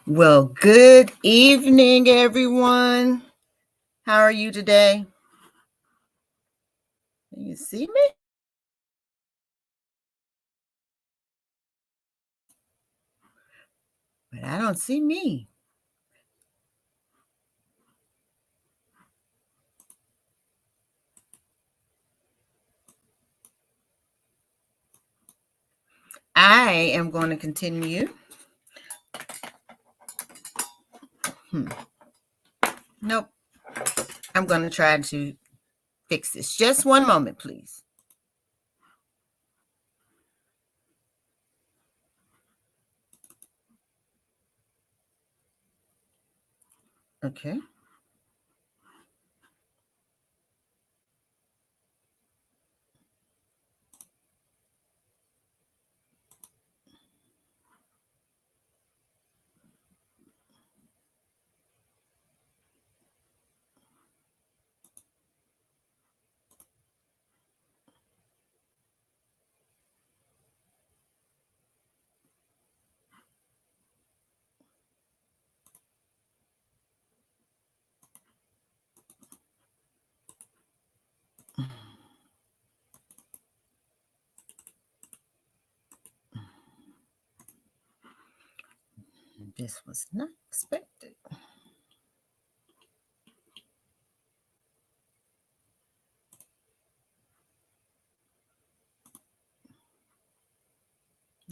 Well, good evening, everyone. How are you today? Can you see me? But I don't see me. I am going to continue. Nope. I'm going to try to fix this. Just one moment, please. Okay. This was not expected.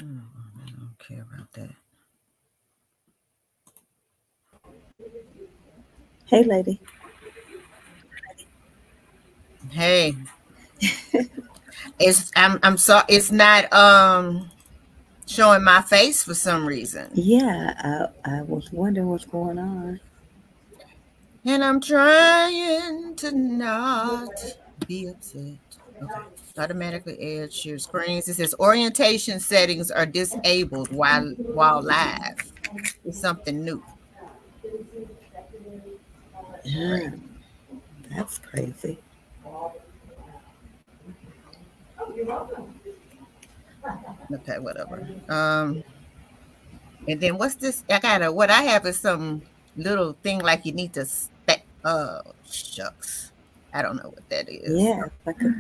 Oh, I don't care about that. Hey, lady. Hey, I'm sorry. It's not showing my face for some reason, Yeah, I was wondering what's going on. and I'm trying to not be upset. Okay. Automatically add share screens. It says orientation settings are disabled while live. Something new. Yeah, Great. that's crazy. Okay, whatever. And then what's this? I gotta what I have is some little thing like you need to spec shucks. I don't know what that is. Yeah,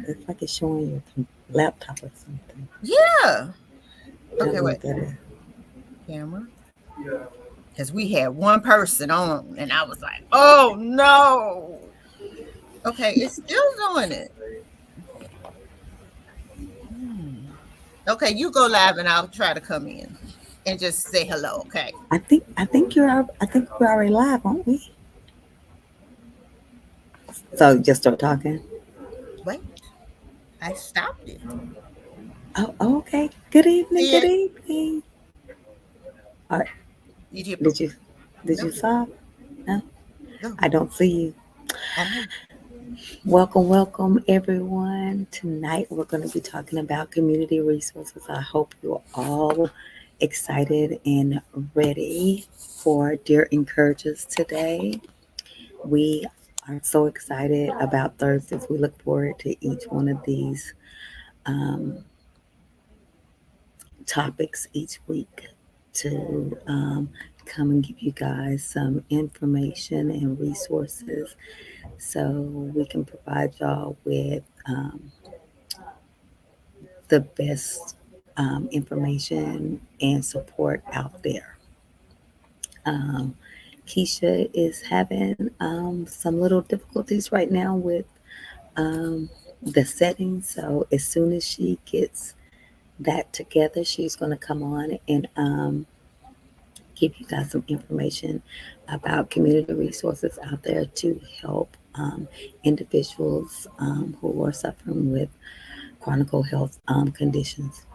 it's like it's showing your laptop or something. Yeah. I don't Okay, know wait. what that is. Camera. Because we had one person on and I was like, oh no. Okay, it's still doing it. Hmm. Okay, you go live and I'll try to come in and just say hello, okay? I think we're already live, aren't we? So just start talking. Wait, I stopped it. Oh, okay. Good evening. See Good it? evening. All right. Did you? Did you did No, you stop? No, no. I don't see you. I know. Welcome, everyone. Tonight we're going to be talking about community resources. I hope you're all excited and ready for Dear Encouragers today. We are so excited about Thursdays. We look forward to each one of these um, topics each week to come and give you guys some information and resources so we can provide y'all with the best information and support out there. Um, Keisha is having some little difficulties right now with um, the settings. So as soon as she gets that together, she's going to come on and give you guys some information about community resources out there to help individuals who are suffering with chronic health conditions.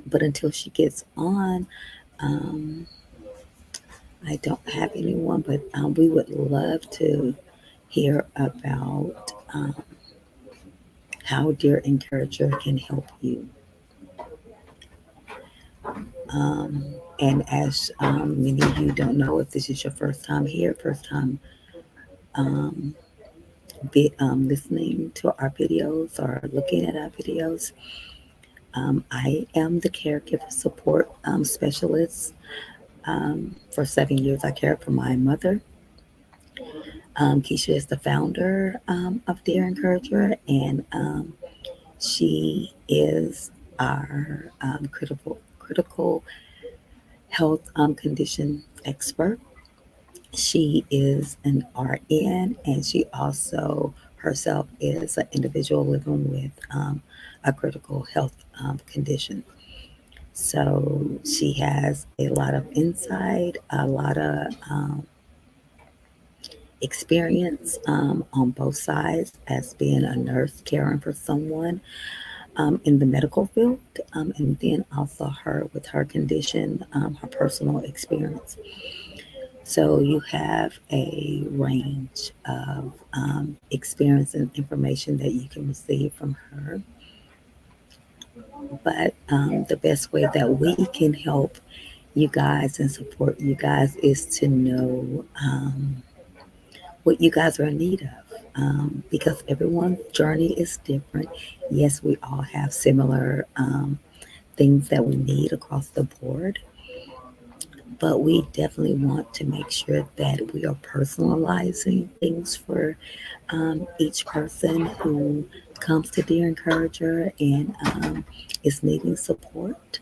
But until she gets on, um, I don't have anyone, but we would love to hear about how Dear Encourager can help you. Um, and as many of you don't know, if this is your first time here, first time um, listening to our videos or looking at our videos, I am the caregiver support specialist For 7 years, I cared for my mother. Keisha is the founder of Dear Encourager, and she is our critical health condition expert. She is an RN, and she also herself is an individual living with a critical health condition. So she has a lot of insight, a lot of experience on both sides as being a nurse caring for someone in the medical field, and then also her with her condition, her personal experience. So you have a range of experience and information that you can receive from her. But the best way that we can help you guys and support you guys is to know what you guys are in need of. Because everyone's journey is different. Yes, we all have similar things that we need across the board, but we definitely want to make sure that we are personalizing things for each person who comes to Dear Encourager and is needing support,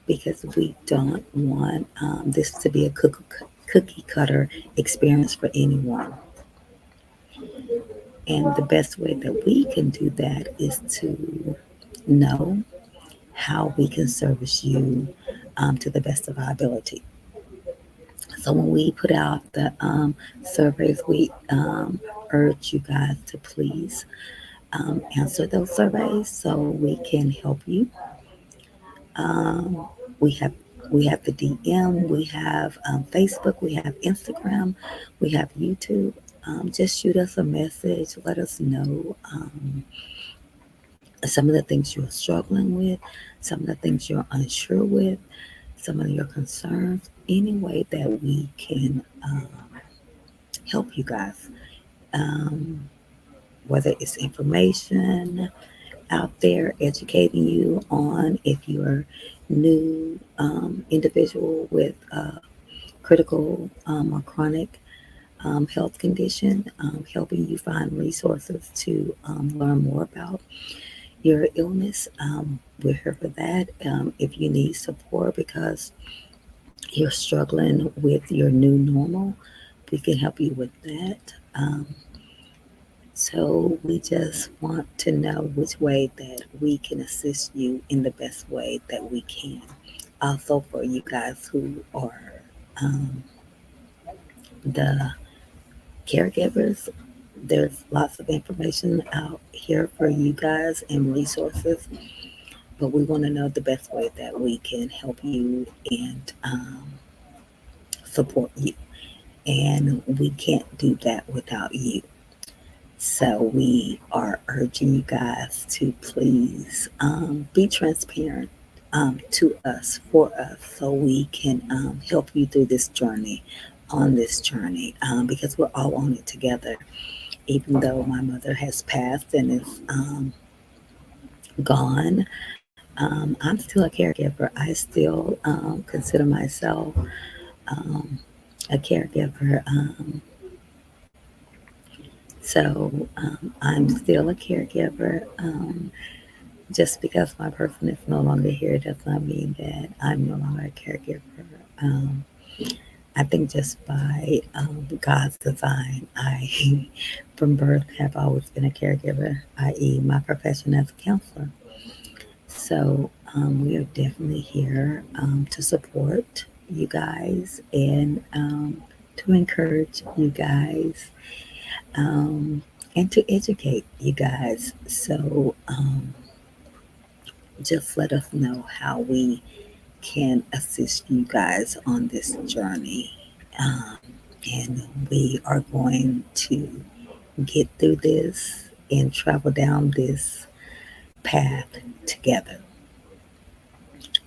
because we don't want this to be a cookie cutter experience for anyone. And the best way that we can do that is to know how we can service you to the best of our ability. So when we put out the surveys, we urge you guys to please answer those surveys so we can help you. Um, we have we have the DM, we have Facebook, we have Instagram, we have YouTube. Just shoot us a message. Let us know some of the things you're struggling with, some of the things you're unsure with, some of your concerns. Any way that we can help you guys, um, whether it's information out there educating you on if you're new individual with critical or chronic health condition, helping you find resources to learn more about your illness. We're here for that. If you need support because you're struggling with your new normal, we can help you with that. So we just want to know which way that we can assist you in the best way that we can. Also, for you guys who are um, the caregivers, there's lots of information out here for you guys and resources, but we want to know the best way that we can help you and support you. And we can't do that without you. So we are urging you guys to please be transparent to us, for us, so we can help you through this journey, on this journey, because we're all on it together. Even though my mother has passed and is gone, I'm still a caregiver. I still consider myself um, a caregiver. So I'm still a caregiver. Just because my person is no longer here does not mean that I'm no longer a caregiver. Um, I think just by God's design, I, from birth, have always been a caregiver, i.e., my profession as a counselor. So we are definitely here to support you guys and to encourage you guys, and to educate you guys. So just let us know how we can assist you guys on this journey. Um, and we are going to get through this and travel down this path together.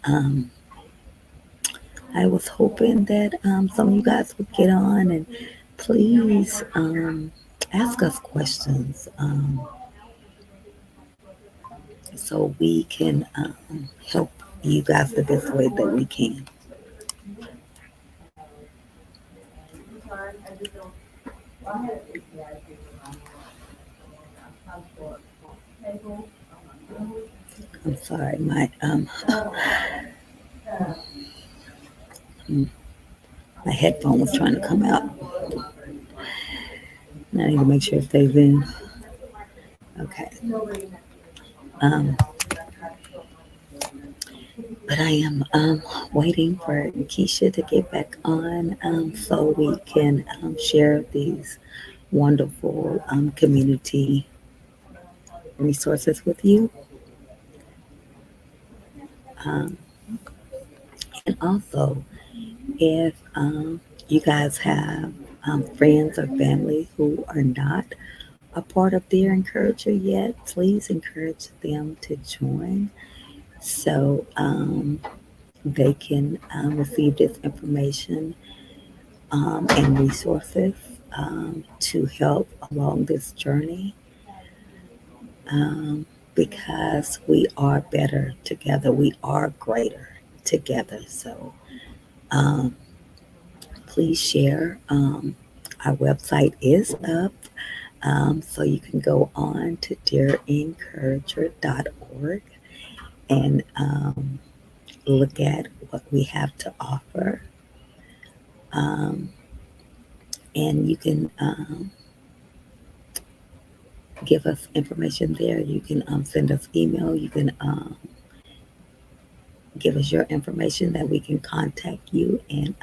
Um, I was hoping that some of you guys would get on and please ask us questions, so we can help you guys the best way that we can. I'm sorry, my headphone was trying to come out. I need to make sure it stays in. Okay. Um, but I am waiting for Keisha to get back on so we can share these wonderful community resources with you. Um, and also, if you guys have friends or family who are not a part of Dear Encourager yet, please encourage them to join so they can receive this information and resources to help along this journey because we are better together. We are greater together. So um, please share. Our website is up. So you can go on to dearencourager.org and look at what we have to offer. And you can give us information there. You can send us email. You can give us your information that we can contact you and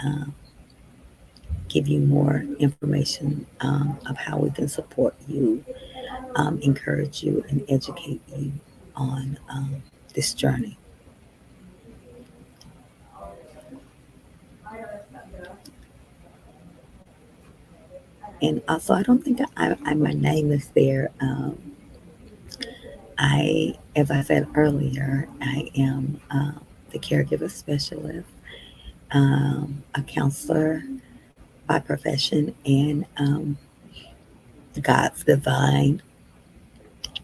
give you more information of how we can support you, encourage you, and educate you on this journey. And also, I don't think my name is there. As I said earlier, I am the caregiver specialist, a counselor by profession, and God's design.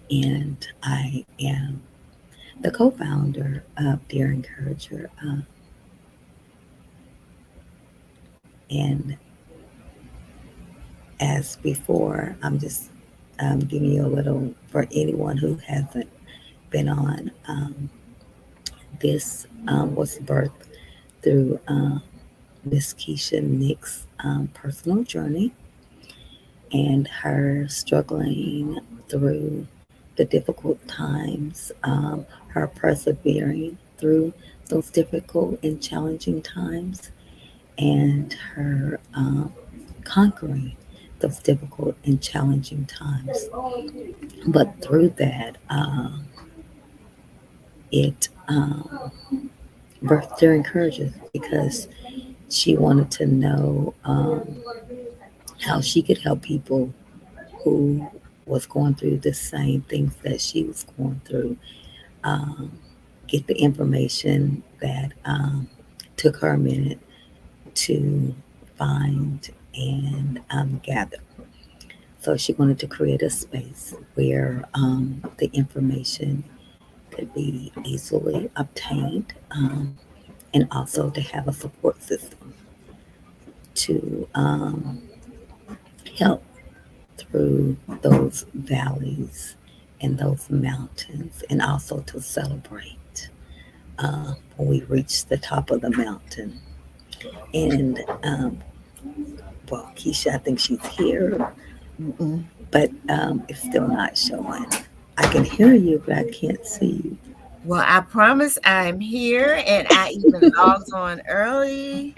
And I am the co-founder of Dear Encourager. And as before, I'm just giving you a little for anyone who hasn't been on. This was birthed through Miss Keisha Nick's personal journey and her struggling through the difficult times, her persevering through those difficult and challenging times, and her conquering those difficult and challenging times. But through that, it birthed Dear Encourager because she wanted to know how she could help people who was going through the same things that she was going through, get the information that took her a minute to find and gather. So she wanted to create a space where the information could be easily obtained and also to have a support system to help through those valleys and those mountains, and also to celebrate when we reach the top of the mountain. And well, Keisha, I think she's here, but it's still not showing. I can hear you, but I can't see you. Well, I promise I'm here, and I even logged on early.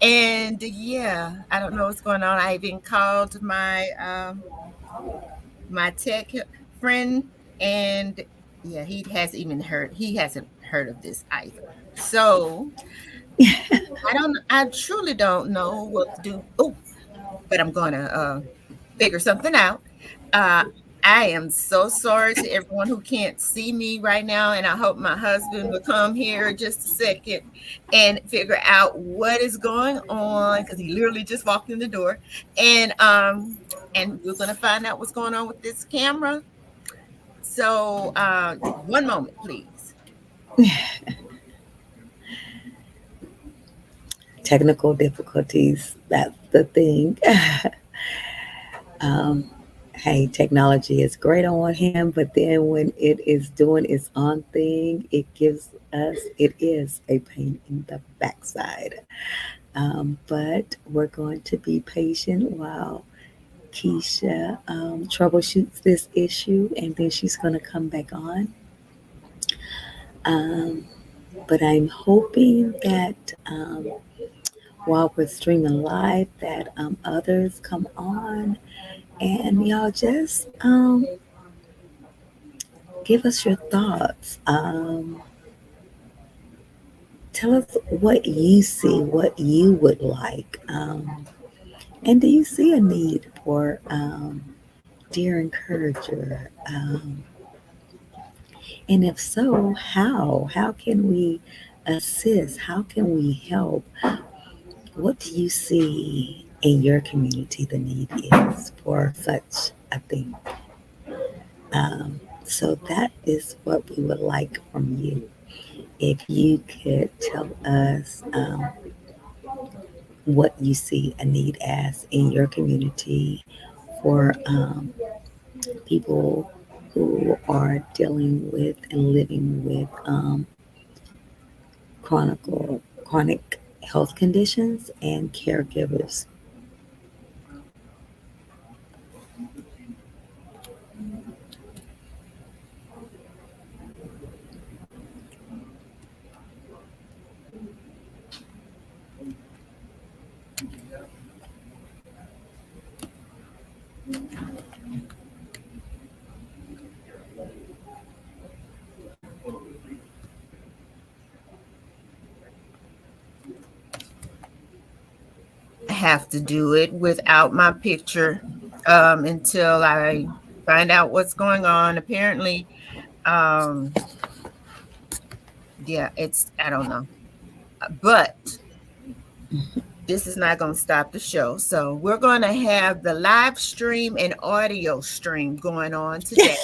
And yeah, I don't know what's going on. I even called my my tech friend, and yeah, he hasn't heard of this either. So I truly don't know what to do. Oh, but I'm gonna figure something out. Uh, I am so sorry to everyone who can't see me right now, and I hope my husband will come here just a second and figure out what is going on because he literally just walked in the door, and we're gonna find out what's going on with this camera. So, one moment, please. Technical difficulties, the thing. um, hey, technology is great on one hand, but then when it is doing its own thing, it is a pain in the backside. But we're going to be patient while Keisha troubleshoots this issue, and then she's going to come back on. Um, but I'm hoping that while we're streaming live, that others come on and y'all just give us your thoughts. Tell us what you see, what you would like. And do you see a need for Dear Encourager? And if so, how? How can we assist? How can we help? What do you see in your community the need is for such a thing? So that is what we would like from you. If you could tell us what you see a need as in your community for people who are dealing with and living with chronic health conditions and caregivers. I have to do it without my picture until I find out what's going on. Apparently, yeah, I don't know. But this is not going to stop the show. So we're going to have the live stream and audio stream going on today.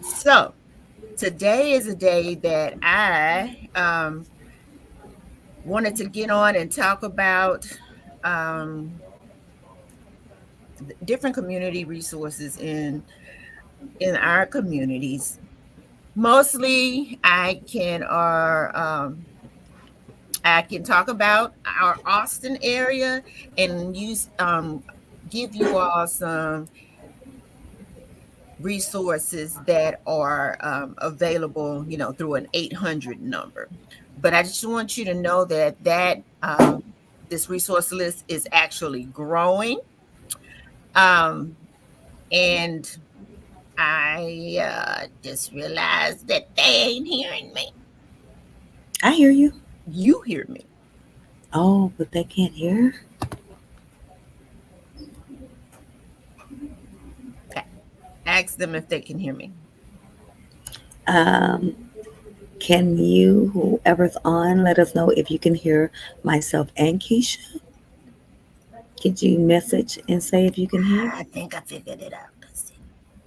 So today is a day that I wanted to get on and talk about different community resources in our communities. Mostly, I can talk about our Austin area and give you all some resources that are available, through an 800 number. But I just want you to know that this resource list is actually growing. And I just realized that they ain't hearing me. I hear you. You hear me. Oh, but they can't hear? Okay. Ask them if they can hear me. Can you, whoever's on, let us know if you can hear myself and Keisha? Could you message and say if you can hear? I think I figured it out. Let's see.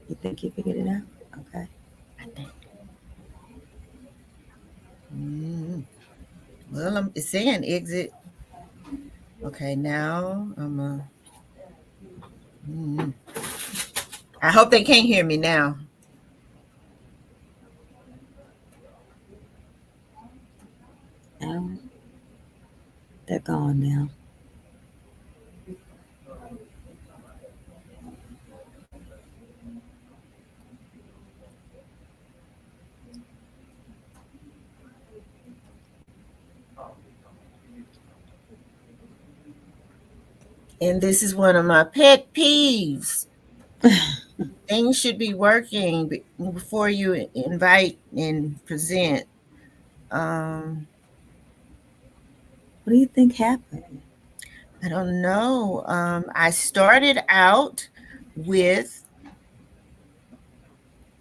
You think you figured it out? Okay. I think. Well, it's saying exit. Okay, now I'm I hope they can't hear me now. No, they're gone now. And this is one of my pet peeves. Things should be working before you invite and present. What do you think happened? I don't know. I started out with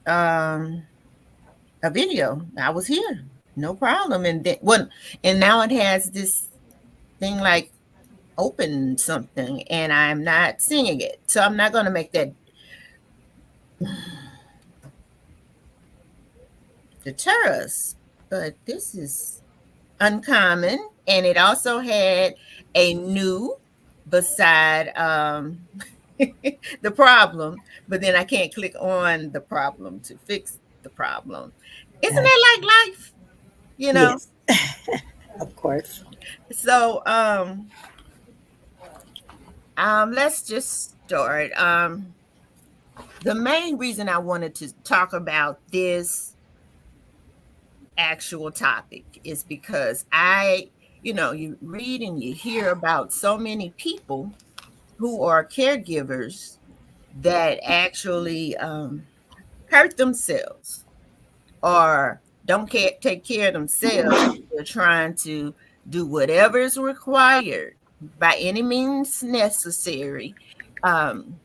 a video. I was here, no problem. And now it has this thing like open something, and I'm not seeing it. So I'm not going to make that deter us. but this is uncommon, and it also had a new beside the problem, but then I can't click on the problem to fix the problem. Isn't Gotcha. that like life? You know? Yes, of course. So let's just start. The main reason I wanted to talk about this actual topic is because you read and you hear about so many people who are caregivers that actually hurt themselves or don't take care of themselves. They're trying to do whatever is required by any means necessary um,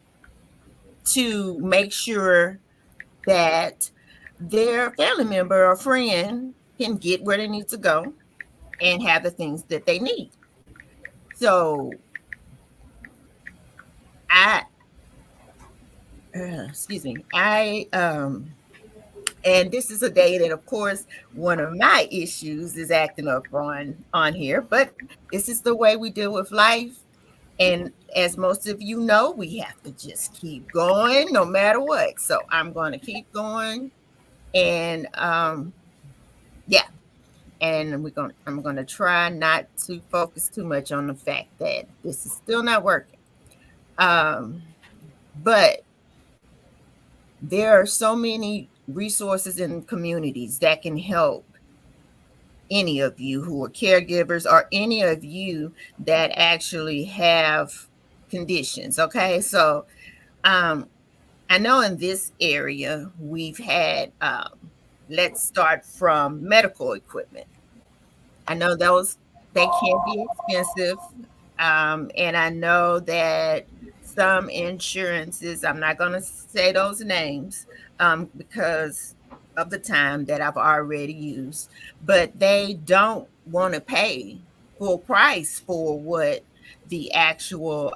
to make sure that their family member or friend can get where they need to go and have the things that they need. So I, excuse me, and this is a day that, of course, one of my issues is acting up on here, but this is the way we deal with life. And as most of you know, we have to just keep going no matter what. So I'm going to keep going, and yeah, and I'm going to try not to focus too much on the fact that this is still not working. But there are so many resources and communities that can help any of you who are caregivers or any of you that actually have conditions. Okay, so I know in this area we've had let's start from medical equipment. I know they can be expensive, and I know that some insurances, I'm not going to say those names because of the time that I've already used, but they don't want to pay full price for what the actual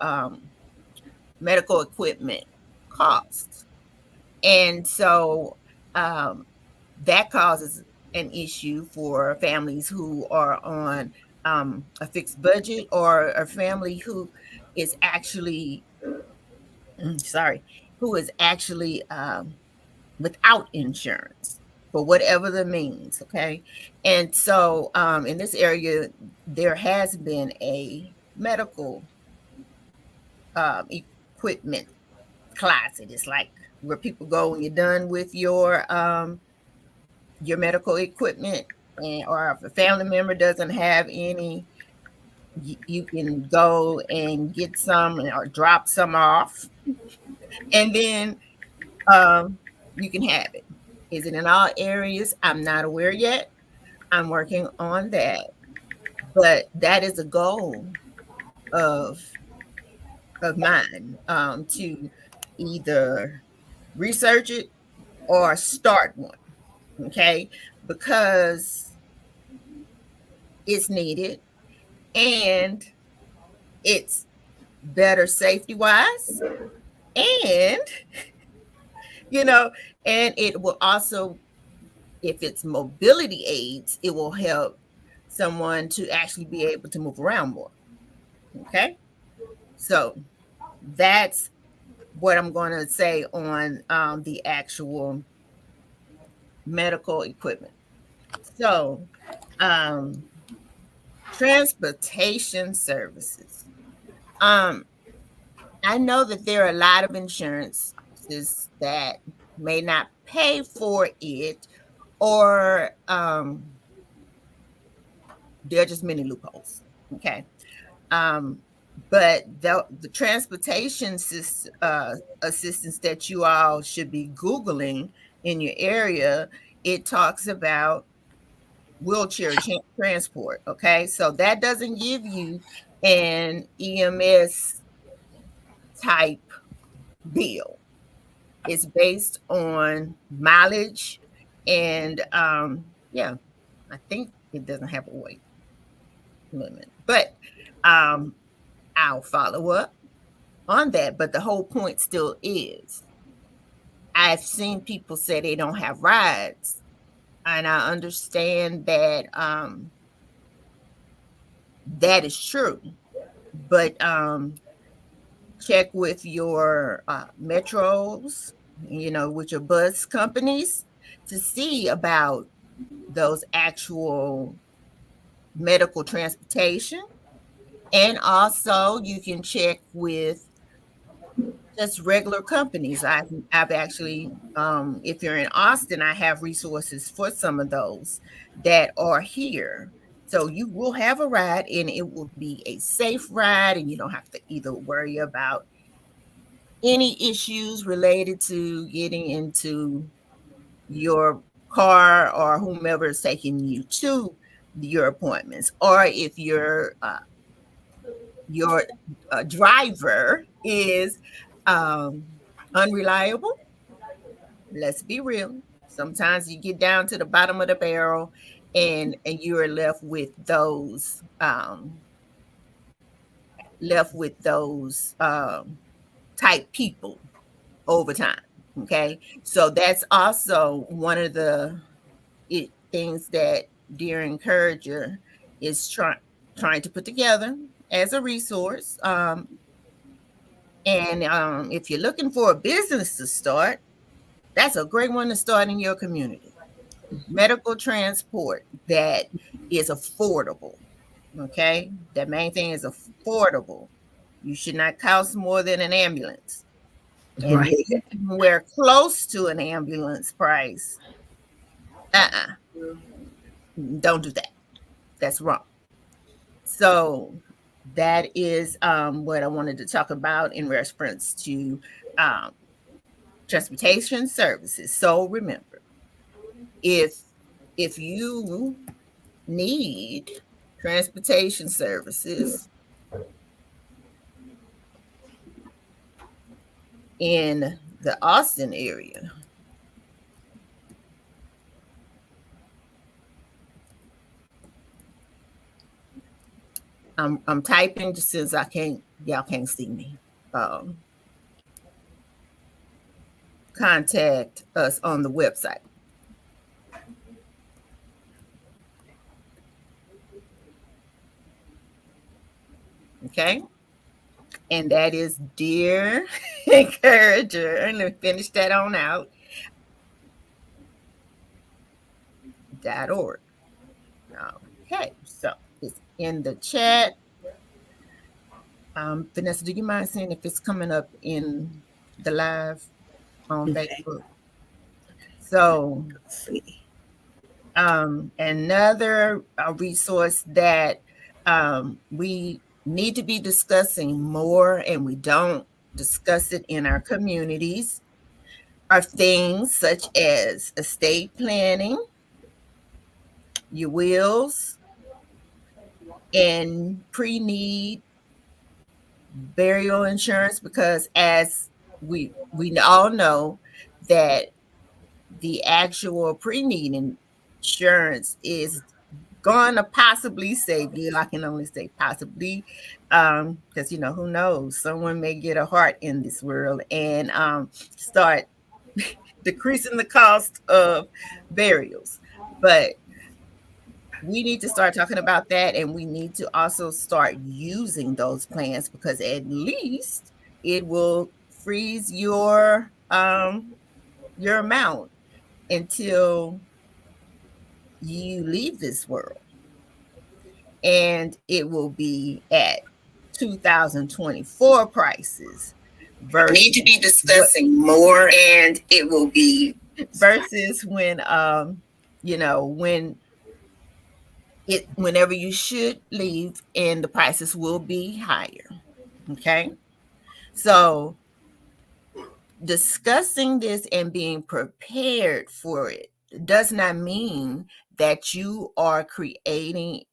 medical equipment costs. And so that causes an issue for families who are on a fixed budget or a family who is actually, sorry, who is actually without insurance for whatever the means. Okay. And so in this area, there has been a medical equipment closet. It's like where people go when you're done with your medical equipment, and or if a family member doesn't have any, you can go and get some or drop some off, and then you can have it. Is it in all areas? I'm not aware yet. I'm working on that, but that is a goal of mine, to either research it or start one. Okay, because it's needed and it's better safety wise, and you know and it will also, if it's mobility aids, it will help someone to actually be able to move around more. Okay, so that's what I'm going to say on the actual medical equipment. So transportation services. um I know that there are a lot of insurances that may not pay for it, or there are just many loopholes. Okay. But the transportation assistance that you all should be Googling in your area, it talks about wheelchair transport. Okay. So that doesn't give you an EMS type bill. It's based on mileage, and yeah, I think it doesn't have a weight limit, but I'll follow up on that. But the whole point still is, I've seen people say they don't have rides And I understand that that is true, but check with your metros, with your bus companies to see about those actual medical transportation. And also you can check with just regular companies. I've actually, if you're in Austin, I have resources for some of those that are here. So you will have a ride and it will be a safe ride, and you don't have to either worry about any issues related to getting into your car or whomever is taking you to your appointments. Or if your driver is unreliable, let's be real. Sometimes you get down to the bottom of the barrel, and you are left with those type people over time. Okay, so that's also one of the things that Dear Encourager is trying to put together as a resource. And if you're looking for a business to start, that's a great one to start in your community. Medical transport that is affordable. Okay, the main thing is affordable. You should not cost more than an ambulance. And Right. if we're close to an ambulance price, don't do that. That's wrong. So that is what I wanted to talk about in reference to transportation services. So remember, if you need transportation services in the Austin area, I'm typing just since y'all can't see me. Contact us on the website. Okay, and that is Dear Encourager. And let me finish that on out. .org. Okay, so it's in the chat. Vanessa, do you mind seeing if it's coming up in the live on Facebook? So, Let's see. Another resource that we need to be discussing more, and we don't discuss it in our communities, are things such as estate planning, your wills, and pre-need burial insurance, because as we all know that the actual pre-need insurance is going to possibly save you. I can only say possibly, because who knows, someone may get a heart in this world and start decreasing the cost of burials. But we need to start talking about that, and we need to also start using those plans, because at least it will freeze your amount until you leave this world, and it will be at 2024 prices. Need to be discussing more, and it will be versus when whenever you should leave, and the prices will be higher. Okay, so discussing this and being prepared for it does not mean that you are creating,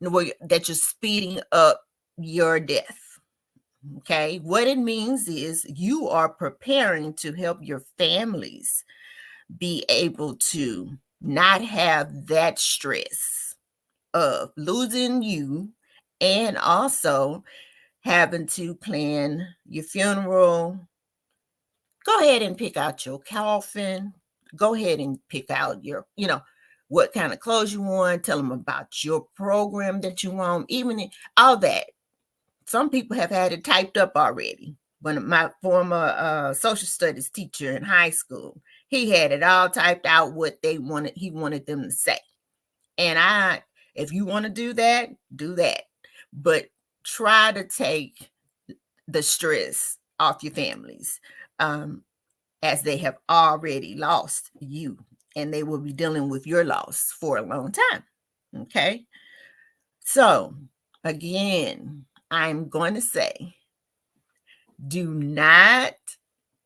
that you're speeding up your death. Okay, what it means is you are preparing to help your families be able to not have that stress of losing you, and also having to plan your funeral. Go ahead and pick out your coffin. go ahead and pick out your, what kind of clothes you want. Tell them about your program that you want, even all that. Some people have had it typed up already. When my former social studies teacher in high school, he had it all typed out what he wanted them to say. And if you want to do that, but try to take the stress off your families, as they have already lost you, and they will be dealing with your loss for a long time. Okay. So again, I'm going to say, do not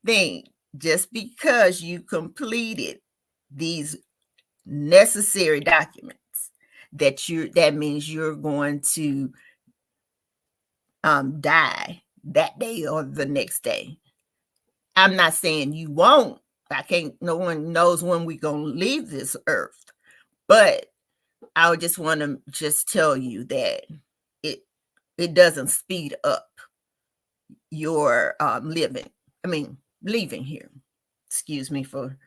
think just because you completed these necessary documents that means you're going to die that day or the next day. I'm not saying you won't. No one knows when we're going to leave this earth, but I would just want to just tell you that it doesn't speed up your leaving here. Excuse me for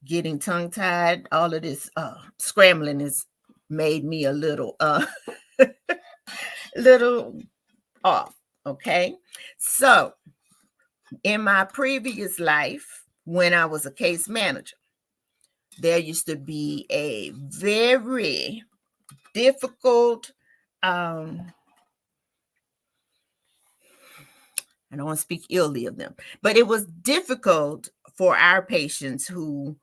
getting tongue tied. All of this scrambling has made me a little little off. Okay. So in my previous life, when I was a case manager, there used to be a very difficult, I don't want to speak illy of them, but it was difficult for our patients who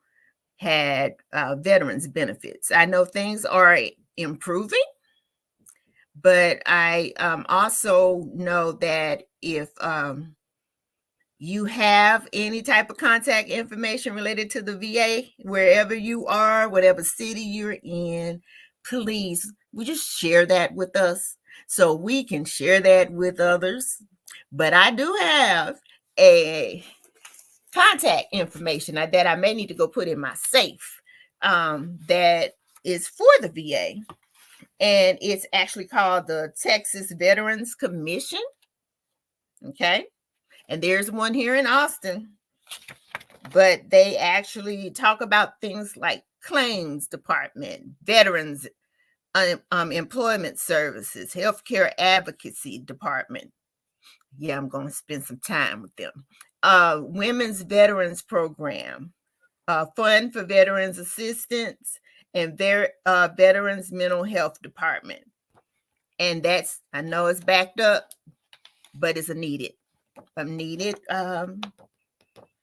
had veterans benefits. I know things are improving, but I also know that if you have any type of contact information related to the VA, wherever you are, whatever city you're in, please, would you share that with us so we can share that with others? But I do have a contact information that I may need to go put in my safe that is for the VA. And it's actually called the Texas Veterans Commission. Okay. And there's one here in Austin. But they actually talk about things like claims department, veterans employment services, healthcare advocacy department. Yeah, I'm going to spend some time with them. Women's Veterans Program, Fund for Veterans Assistance, and Veterans Mental Health Department. And that's, I know it's backed up, but it's a needed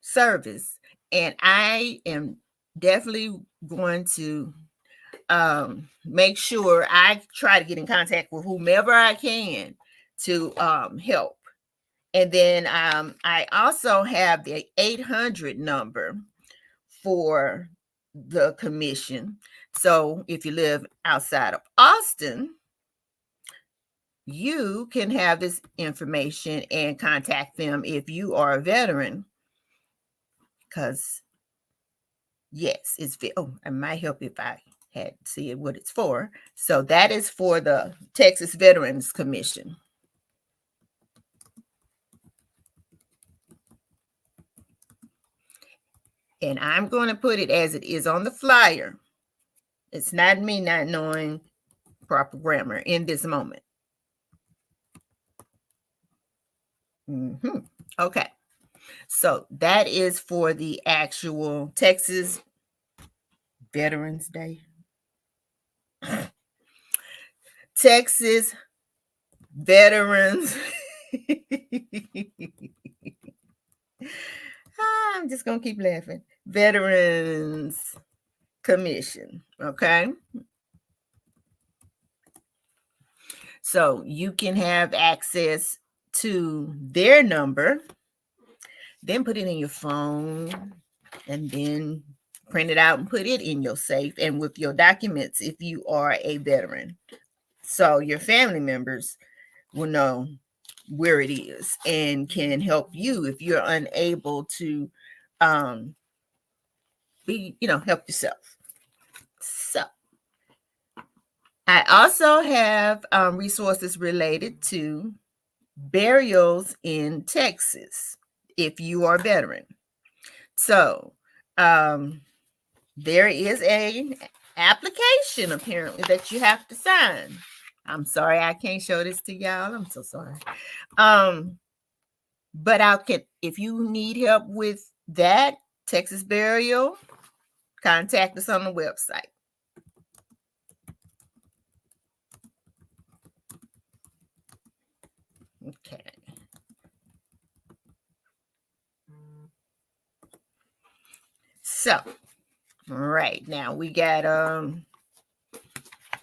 service. And I am definitely going to make sure I try to get in contact with whomever I can to help. And then I also have the 800 number for the commission. So if you live outside of Austin, you can have this information and contact them if you are a veteran. Because yes, it might help if I had to see what it's for. So that is for the Texas Veterans Commission. And I'm going to put it as it is on the flyer. It's not me not knowing proper grammar in this moment. Okay. So that is for the actual Texas Veterans Day. Texas Veterans. I'm just going to keep laughing. Veterans Commission. Okay. So you can have access to their number, then put it in your phone, and then print it out and put it in your safe and with your documents if you are a veteran. So your family members will know where it is and can help you if you're unable to help yourself. So I also have resources related to burials in Texas if you are a veteran. So there is a application apparently that you have to sign. I'm sorry I can't show this to y'all. I'm so sorry. But if you need help with that, Texas Burial, contact us on the website. Okay. So, right now we got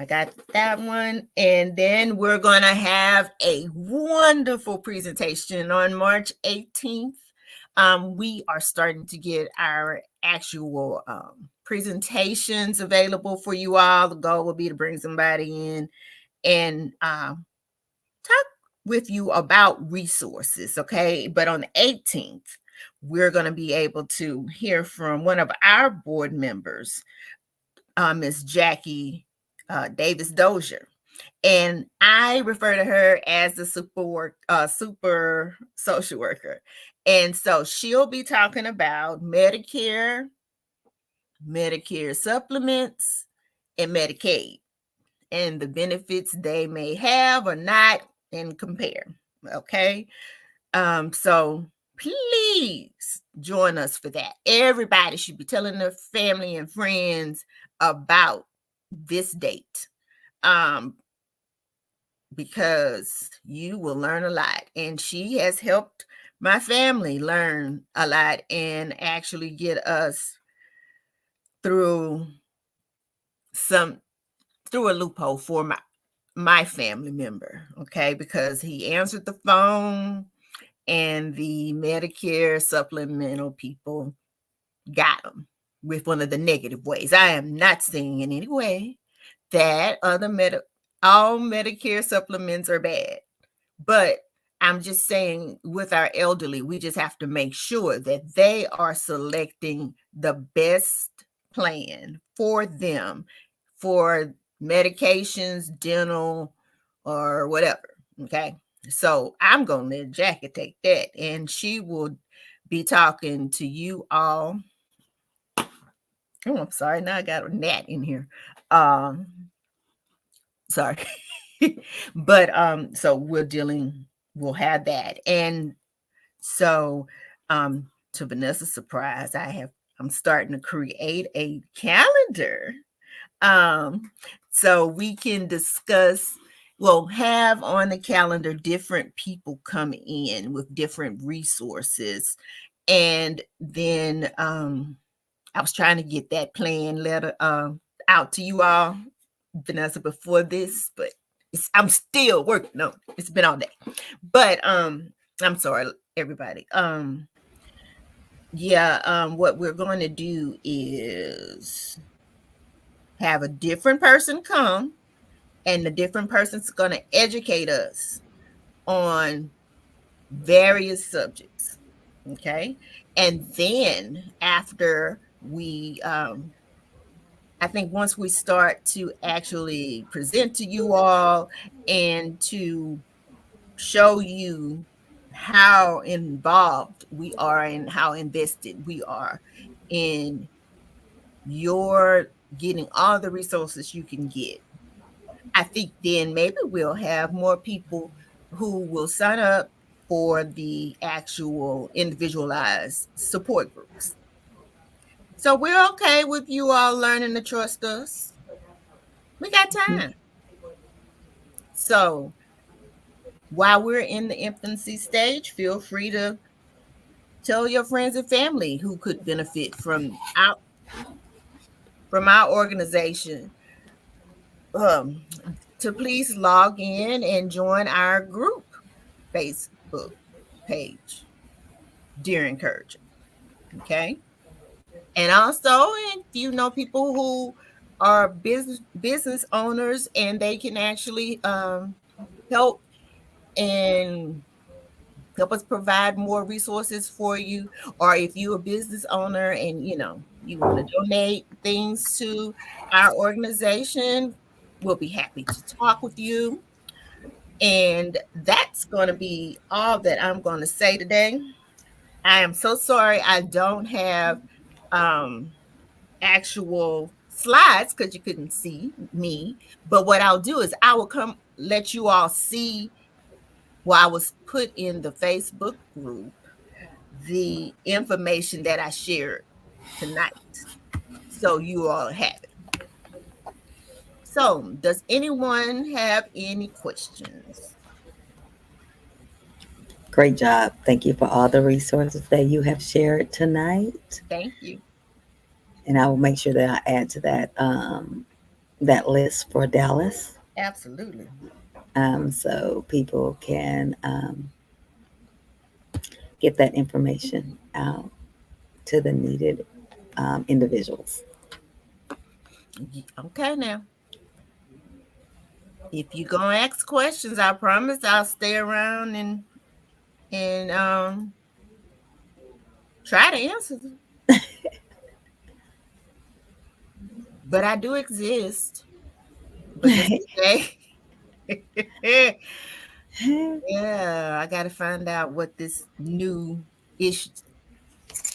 I got that one, and then we're going to have a wonderful presentation on March 18th. We are starting to get our actual presentations available for you all. The goal will be to bring somebody in and talk with you about resources, okay? But on the 18th, we're going to be able to hear from one of our board members, Miss Jackie Davis Dozier. And I refer to her as the super social worker. And so she'll be talking about Medicare, Medicare supplements, and Medicaid, and the benefits they may have or not, and compare. Okay. So please join us for that. Everybody should be telling their family and friends about this date. Because you will learn a lot. And she has helped my family learn a lot and actually get us through a loophole for my family member, okay? Because he answered the phone and the Medicare supplemental people got him with one of the negative ways. I am not saying in any way that all Medicare supplements are bad, but I'm just saying with our elderly, we just have to make sure that they are selecting the best plan for them for medications, dental, or whatever. Okay. So I'm going to let Jackie take that, and she will be talking to you all. Oh, I'm sorry. Now I got a gnat in here. Sorry. But so we'll have that. And so to Vanessa's surprise, I'm starting to create a calendar. So we can discuss, we'll have on the calendar different people come in with different resources. And then I was trying to get that plan letter out to you all, Vanessa, before this, but I'm still working on it. It's been all day. But I'm sorry, everybody. What we're going to do is have a different person come, and the different person's going to educate us on various subjects. Okay. And then after we I think once we start to actually present to you all and to show you how involved we are and how invested we are in your getting all the resources you can get, I think then maybe we'll have more people who will sign up for the actual individualized support groups. So we're okay with you all learning to trust us. We got time. So while we're in the infancy stage, feel free to tell your friends and family who could benefit from our organization to please log in and join our group Facebook page, Dear Encourager. Okay. And also, if you know people who are business owners and they can actually help us provide more resources for you, or if you're a business owner and you want to donate things to our organization, we'll be happy to talk with you. And that's going to be all that I'm going to say today. I am so sorry I don't have actual slides because you couldn't see me. But what I'll do is I will come let you all see what I was put in the Facebook group, the information that I shared tonight. So you all have it. So, does anyone have any questions? Great job. Thank you for all the resources that you have shared tonight. Thank you. And I will make sure that I add to that list for Dallas, Absolutely. so people can get that information out to the needed individuals. Okay, now. If you're gonna ask questions, I promise I'll stay around and try to answer them. But I do exist. But just today, yeah, I got to find out what this new ish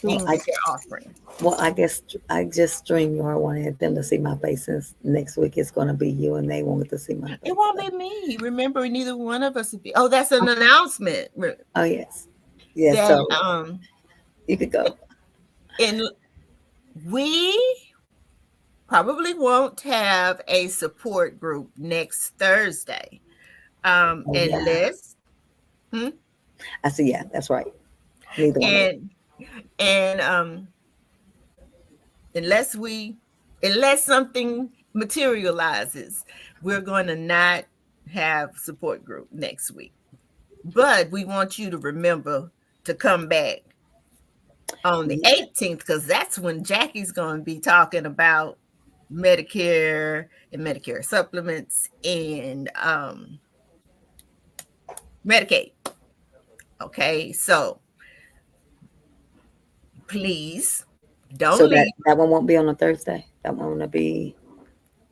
Well, thing that they're offering. I guess I just StreamYard wanted them to see my face since next week it's going to be you and they won't get to see my face. It won't be me. Remember, neither one of us would be. Oh, that's an announcement. Oh, yes. Yes, That so you could go. and we probably won't have a support group next Thursday. Yeah. Unless I see, yeah, that's right. Neither one of us. and unless something materializes, we're going to not have support group next week. But we want you to remember to come back on the 18th because that's when Jackie's going to be talking about Medicare and Medicare supplements and Medicaid. Okay, so please don't So leave. that one won't be on a Thursday. That one will be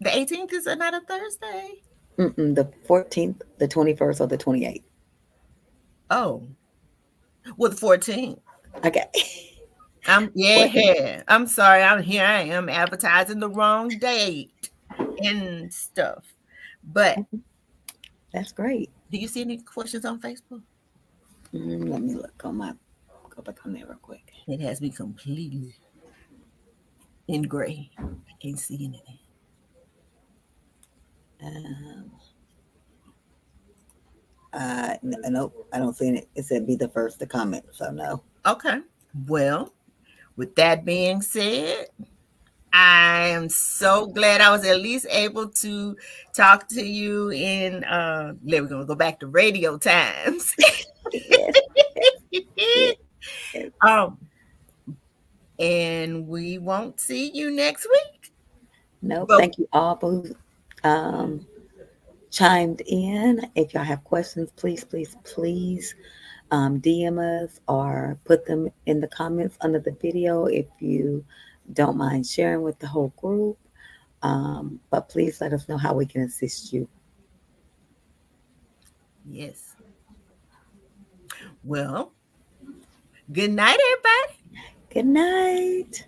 The 18th is not a Thursday. the 14th, the 21st, or the 28th. Oh, well, the 14th. Okay. I'm sorry. I am advertising the wrong date and stuff. But That's great. do you see any questions on Facebook? Let me go back on there real quick. It has me completely in gray. I can't see anything. Nope, I don't see it. It said be the first to comment, so no. Okay. Well, with that being said, I am so glad I was at least able to talk to you in we're gonna go back to radio times. Yes. Yes. And we won't see you next week. No, But thank you all who chimed in. If y'all have questions, please DM us or put them in the comments under the video if you don't mind sharing with the whole group. But please let us know how we can assist you. yes. Well, good night, everybody. Good night.